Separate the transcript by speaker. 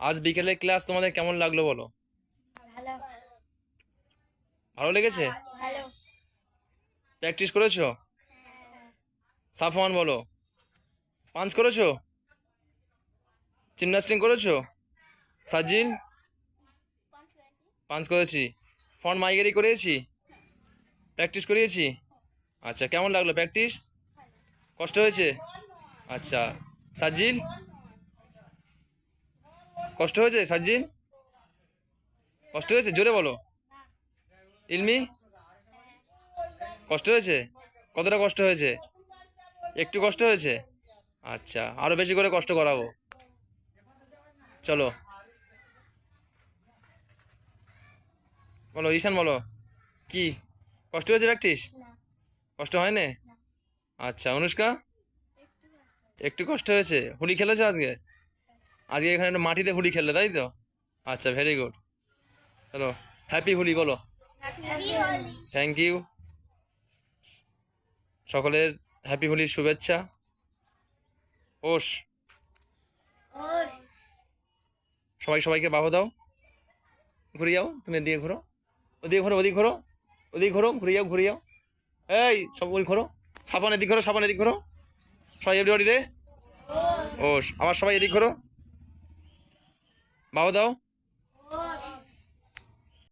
Speaker 1: আজ বিকেলে ক্লাস তোমাদের কেমন লাগলো বলো?
Speaker 2: ভালো।
Speaker 1: ভালো লেগেছে?
Speaker 2: ভালো।
Speaker 1: প্র্যাকটিস করেছো? সাফওয়ান বলো। পাঞ্চ করেছো? জিমন্যাস্টিং করেছো? সাজিল? পাঞ্চ করেছি। ফ্রন্ট মাইগেরি করিয়েছি? প্র্যাকটিস করিয়েছি? আচ্ছা, কেমন লাগলো প্র্যাকটিস? কষ্ট হয়েছে? আচ্ছা। সাজিল? কষ্ট হয়েছে সাজিল? কষ্ট হয়েছে, জোরে বলো। ইলমি? কষ্ট হয়েছে? কতটা কষ্ট হয়েছে? একটু কষ্ট হয়েছে? আচ্ছা, আরো বেশি করে কষ্ট করাবো। চলো বলো, ঈশান বলো। কি কষ্ট হয়েছে প্র্যাকটিস? কষ্ট হয় না? আচ্ছা, অনুষ্কা? একটু কষ্ট হয়েছে। হোলি খেলেছো আজকে? আজকে এখানে একটা মাটিতে হোলি খেললে, তাই তো? আচ্ছা, ভেরি গুড। চলো, হ্যাপি হোলি বলো। Thank you. সকলের হ্যাপি হোলির শুভেচ্ছা। ওস, সবাই সবাইকে বাহু দাও। ঘুরে যাও, তুমি এদিকে ঘোরো, ওদিকে ঘোরো, ওদিকে ঘোরো, ওদিকে ঘোরো, ঘুরে যাও, ঘুরে যাও। এই সব ওই ঘোরো। সাবান এদিক ঘোরো, সাবান এদিক ঘোরো। সবাই এভরিবডি রে। ওস, আবার সবাই এদিক ঘোরো, বাহু দাও।